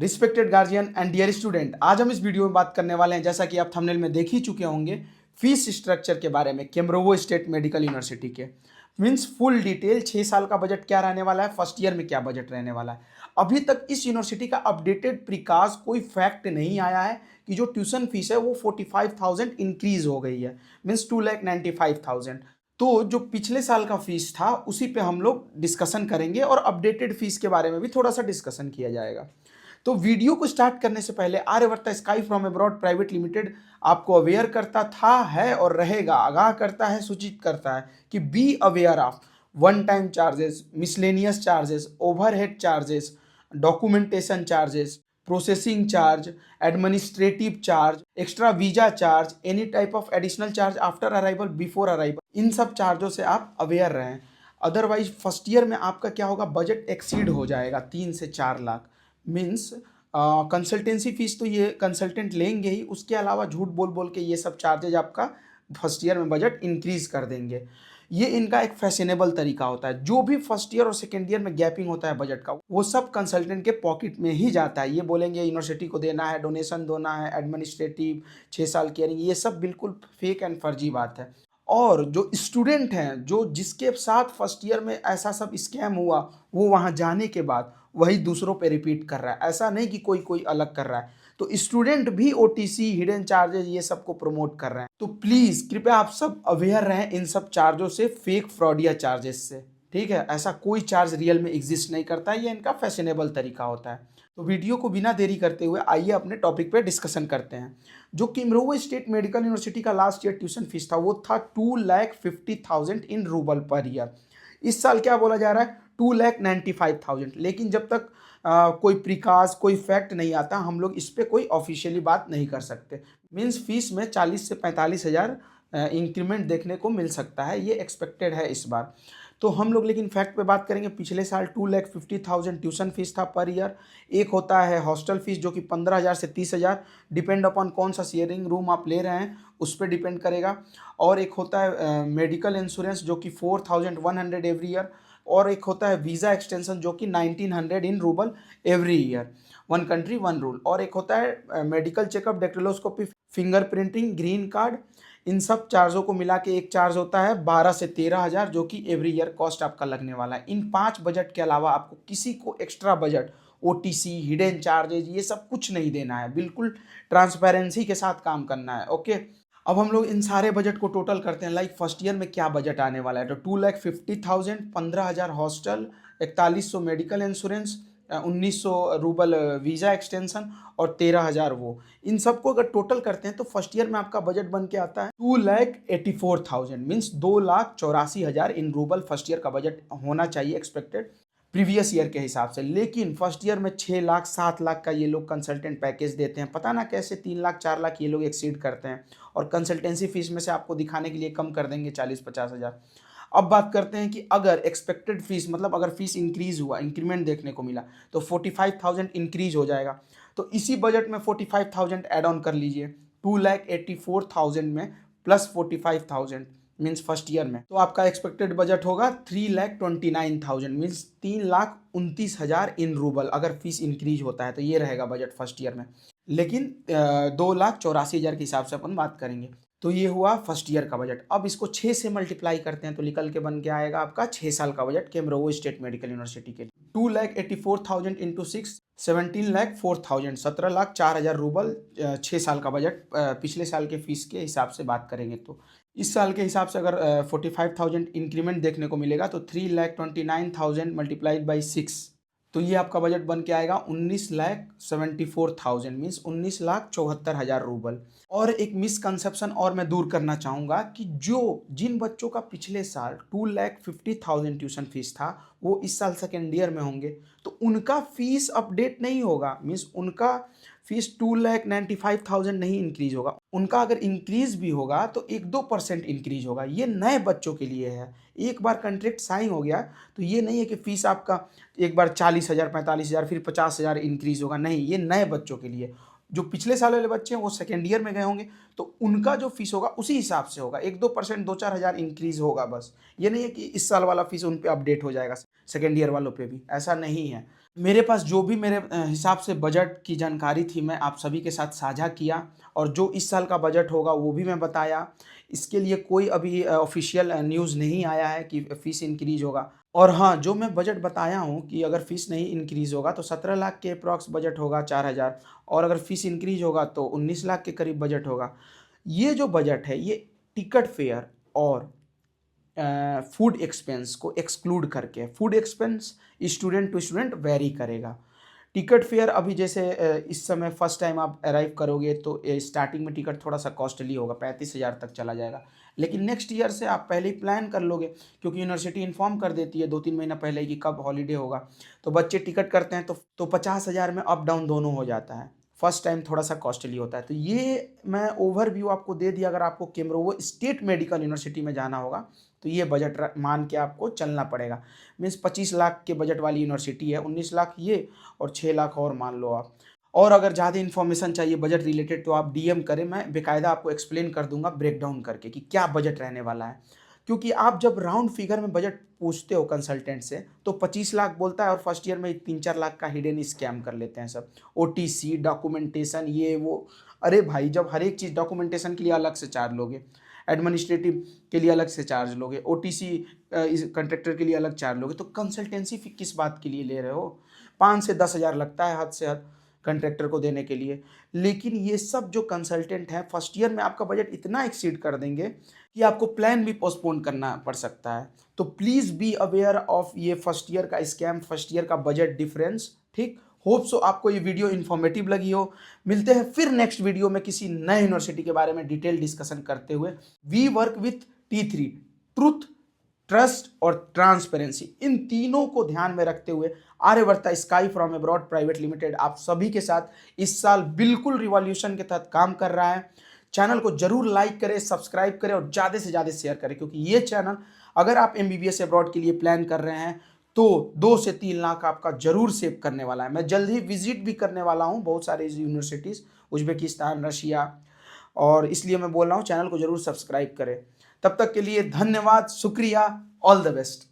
Respected guardian and dear student, आज हम इस वीडियो में बात करने वाले हैं, जैसा कि आप थंबनेल में देख ही चुके होंगे, फीस स्ट्रक्चर के बारे में केम्ब्रोवो स्टेट मेडिकल यूनिवर्सिटी के। मीन्स फुल डिटेल 6 साल का बजट क्या रहने वाला है, फर्स्ट ईयर में क्या बजट रहने वाला है। अभी तक इस यूनिवर्सिटी का अपडेटेड प्रिकाज कोई फैक्ट नहीं आया है कि जो ट्यूशन फीस है वो 45,000 इंक्रीज हो गई है, मीन्स 2,95,000। तो जो पिछले साल का फीस था उसी पे हम लोग डिस्कशन करेंगे और अपडेटेड फीस के बारे में भी थोड़ा सा डिस्कशन किया जाएगा। तो वीडियो को स्टार्ट करने से पहले Aryavarta sky from abroad private limited आपको अवेयर करता था, है और रहेगा, आगाह करता है, सूचित करता है कि be aware of one time charges, miscellaneous charges, overhead charges, documentation charges, processing charge, administrative charge, extra visa charge, any type of additional charge after arrival, before arrival, इन सब चार्जों से आप अवेयर रहें। अदरवाइज फर्स्ट ईयर में आपका क्या होगा, बजट एक्सीड हो जाएगा 3 से 4 लाख। मीन्स कंसल्टेंसी फीस तो ये कंसल्टेंट लेंगे ही, उसके अलावा झूठ बोल बोल के ये सब चार्जेज आपका फर्स्ट ईयर में बजट इंक्रीज कर देंगे। ये इनका एक फैशनेबल तरीका होता है। जो भी फर्स्ट ईयर और सेकेंड ईयर में गैपिंग होता है बजट का, वो सब कंसल्टेंट के पॉकेट में ही जाता है। ये बोलेंगे यूनिवर्सिटी को देना है, डोनेशन देना है, एडमिनिस्ट्रेटिव 6 साल केयरिंग, ये सब बिल्कुल फेक एंड फर्जी बात है। और जो स्टूडेंट हैं, जो जिसके साथ फर्स्ट ईयर में ऐसा सब स्कैम हुआ, वो वहाँ जाने के बाद वही दूसरों पे रिपीट कर रहा है। ऐसा नहीं कि कोई कोई अलग कर रहा है। तो स्टूडेंट भी ओटीसी, हिडन चार्जेस, ये सब को प्रमोट कर रहे हैं। तो प्लीज़ कृपया आप सब अवेयर रहें इन सब चार्जों से, फेक फ्रॉडिया चार्जेस से। ठीक है, ऐसा कोई चार्ज रियल में एग्जिस्ट नहीं करता है, ये इनका फैशनेबल तरीका होता है। तो वीडियो को बिना देरी करते हुए आइए अपने टॉपिक पे डिस्कशन करते हैं। जो केम्ब्रोवो स्टेट मेडिकल यूनिवर्सिटी का लास्ट ईयर ट्यूशन फीस था वो था 2,50,000 इन रूबल पर ईयर। इस साल क्या बोला जा रहा है, 2,95,000। लेकिन जब तक कोई प्रिकाज, कोई फैक्ट नहीं आता, हम लोग इस पर कोई ऑफिशियली बात नहीं कर सकते। मीन्स फीस में 40 से 45,000 इंक्रीमेंट देखने को मिल सकता है, ये एक्सपेक्टेड है इस बार। तो हम लोग लेकिन फैक्ट पे बात करेंगे। पिछले साल 2,50,000 ट्यूशन फीस था पर ईयर। एक होता है हॉस्टल फीस जो कि 15,000 से 30,000, डिपेंड अपॉन कौन सा शेयरिंग रूम आप ले रहे हैं उस पर डिपेंड करेगा। और एक होता है मेडिकल इंश्योरेंस जो कि 4,100 एवरी ईयर। और एक होता है वीज़ा एक्सटेंशन जो कि 1,900 in rouble every year, one country one rule. और एक होता है medical checkup, dactyloscopy, finger printing, green card. इन सब चार्जों को मिला के एक चार्ज होता है 12 से 13,000 जो कि एवरी ईयर कॉस्ट आपका लगने वाला है। इन 5 बजट के अलावा आपको किसी को extra budget, OTC, hidden charges, ये सब कुछ नहीं देना है। बिल्कुल ट्रांसपेरेंसी के साथ काम करना है। ओके, अब हम लोग इन सारे बजट को टोटल करते हैं। लाइक फर्स्ट ईयर में क्या बजट आने वाला है, तो 2,50,000, 15,000 hostel, 4,100 medical insurance, 1,900 rouble visa extension और 13,000 वो। इन सबको अगर टोटल करते हैं तो फर्स्ट ईयर में आपका बजट बन के आता है 2,84,000, मीन्स 2,84,000 इन रूबल फर्स्ट ईयर का बजट होना चाहिए एक्सपेक्टेड प्रीवियस ईयर के हिसाब से। लेकिन फर्स्ट ईयर में 6 लाख 7 लाख का ये लोग कंसल्टेंट पैकेज देते हैं। पता ना कैसे 3 लाख 4 लाख ये लोग एक्सीड करते हैं, और कंसल्टेंसी फीस में से आपको दिखाने के लिए कम कर देंगे 40-50,000। अब बात करते हैं कि अगर एक्सपेक्टेड फीस, मतलब अगर फीस इंक्रीज हुआ, इंक्रीमेंट देखने को मिला, तो 45,000 इंक्रीज हो जाएगा। तो इसी बजट में 45,000 ऐड ऑन कर लीजिए 2,84,000 में, प्लस 45,000 मीन्स फर्स्ट ईयर में, तो आपका एक्सपेक्टेड बजट होगा 3,29,000, मीन्स 3,29,000 इन रूबल। अगर फीस इंक्रीज होता है तो ये रहेगा बजट फर्स्ट ईयर में। लेकिन 2,84,000 के हिसाब से अपन बात करेंगे। तो ये हुआ फर्स्ट ईयर का बजट। अब इसको 6 से मल्टीप्लाई करते हैं तो निकल के बन के आएगा आपका 6 साल का बजट केम्ब्रोवो स्टेट मेडिकल यूनिवर्सिटी के लिए। 2,84,000 इंटू 6, 17,04,000, 17,04,000 रूबल 6 साल का बजट। पिछले साल के फीस के हिसाब से बात करेंगे तो इस साल के हिसाब से अगर 45,000 इंक्रीमेंट देखने को मिलेगा तो 3,29,000 मल्टीप्लाइड बाई 6, तो ये आपका बजट बन के आएगा 19,74,000, मीन्स 19,74,000 रूबल। और एक मिसकंसेप्शन और मैं दूर करना चाहूँगा कि जिन बच्चों का पिछले साल 2,50,000 ट्यूशन फीस था वो इस साल सेकेंड ईयर में होंगे, तो उनका फीस अपडेट नहीं होगा। मीन्स उनका फीस 2,95,000 नहीं इंक्रीज होगा। उनका अगर इंक्रीज भी होगा तो 1-2% इंक्रीज होगा। ये नए बच्चों के लिए है। एक बार कॉन्ट्रैक्ट साइन हो गया तो ये नहीं है कि फीस आपका एक बार 40,000, 45,000, फिर 50,000 इंक्रीज होगा। नहीं, ये नए बच्चों के लिए। जो पिछले साल वाले बच्चे हैं वो सेकेंड ईयर में गए होंगे, तो उनका जो फीस होगा उसी हिसाब से होगा। 1-2%, 2-4,000 इंक्रीज होगा बस। ये नहीं है कि इस साल वाला फीस उन पे अपडेट हो जाएगा सेकेंड ईयर वालों पे भी, ऐसा नहीं है। मेरे पास जो भी मेरे हिसाब से बजट की जानकारी थी मैं आप सभी के साथ साझा किया और जो इस साल का बजट होगा वो भी मैं बताया। इसके लिए कोई अभी ऑफ़िशियल न्यूज़ नहीं आया है कि फ़ीस इंक्रीज़ होगा। और हाँ, जो मैं बजट बताया हूँ कि अगर फ़ीस नहीं इंक्रीज़ होगा तो 17 लाख के एप्रॉक्स बजट होगा 4,000 और अगर फ़ीस इंक्रीज़ होगा तो 19 लाख के करीब बजट होगा। ये जो बजट है ये टिकट फेयर और फूड एक्सपेंस को एक्सक्लूड करके food expense student to student vary करेगा। टिकट फेयर अभी जैसे इस समय फर्स्ट टाइम आप अराइव करोगे तो स्टार्टिंग में टिकट थोड़ा सा कॉस्टली होगा 35,000 तक चला जाएगा। लेकिन नेक्स्ट ईयर से आप पहले ही प्लान कर लोगे क्योंकि यूनिवर्सिटी इन्फॉर्म कर देती है 2-3 महीना पहले ही कि कब हॉलीडे होगा। तो बच्चे टिकट करते हैं तो 50,000 में अप डाउन दोनों हो जाता है। फर्स्ट टाइम थोड़ा सा कॉस्टली होता है। तो ये मैं ओवरव्यू आपको दे दिया। अगर आपको केमरोवो स्टेट मेडिकल यूनिवर्सिटी में जाना होगा तो ये बजट मान के आपको चलना पड़ेगा। मीन्स 25 लाख के बजट वाली यूनिवर्सिटी है, 19 लाख ये और 6 लाख और मान लो आप। और अगर ज़्यादा इन्फॉर्मेशन चाहिए बजट रिलेटेड तो आप डीएम करें, मैं बेकायदा आपको एक्सप्लेन कर दूंगा ब्रेक डाउन करके कि क्या बजट रहने वाला है। क्योंकि आप जब राउंड फिगर में बजट पूछते हो कंसल्टेंट से तो 25 लाख बोलता है और फर्स्ट ईयर में 3-4 लाख का हिडन स्कैम कर लेते हैं सब। ओटीसी डॉक्यूमेंटेशन ये वो। अरे भाई जब हर एक चीज़ डॉक्यूमेंटेशन के लिए अलग से चार्ज लोगे, एडमिनिस्ट्रेटिव के लिए अलग से चार्ज लोगे, ओटीसी इस कंट्रैक्टर के लिए अलग चार्ज लोगे तो कंसल्टेंसी फी किस बात के लिए ले रहे हो। 5 से 10,000 लगता है हद से हद कंट्रैक्टर को देने के लिए। लेकिन ये सब जो कंसल्टेंट हैं फर्स्ट ईयर में आपका बजट इतना एक्सीड कर देंगे कि आपको प्लान भी पोस्टपोन करना पड़ सकता है। तो प्लीज़ बी अवेयर ऑफ ये फर्स्ट ईयर का स्कैम, फर्स्ट ईयर का बजट डिफरेंस। ठीक, होप सो आपको ये वीडियो इन्फॉर्मेटिव लगी हो। मिलते हैं फिर नेक्स्ट वीडियो में किसी नए यूनिवर्सिटी के बारे में डिटेल डिस्कशन करते हुए। We work with T3, truth, trust और ट्रांसपेरेंसी, इन तीनों को ध्यान में रखते हुए Aryavarta sky from abroad private limited आप सभी के साथ इस साल बिल्कुल रिवॉल्यूशन के तहत काम कर रहा है। चैनल को जरूर लाइक करें, सब्सक्राइब करें और ज़्यादा से ज़्यादा शेयर करें क्योंकि ये चैनल अगर आप MBBS अब्रॉड के लिए प्लान कर रहे हैं तो 2 से 3 लाख आपका जरूर सेव करने वाला है। मैं जल्द ही विजिट भी करने वाला हूँ बहुत सारे यूनिवर्सिटीज़, उज्बेकिस्तान, रशिया, और इसलिए मैं बोल रहा हूँ चैनल को जरूर सब्सक्राइब करें। तब तक के लिए धन्यवाद, शुक्रिया, ऑल द बेस्ट।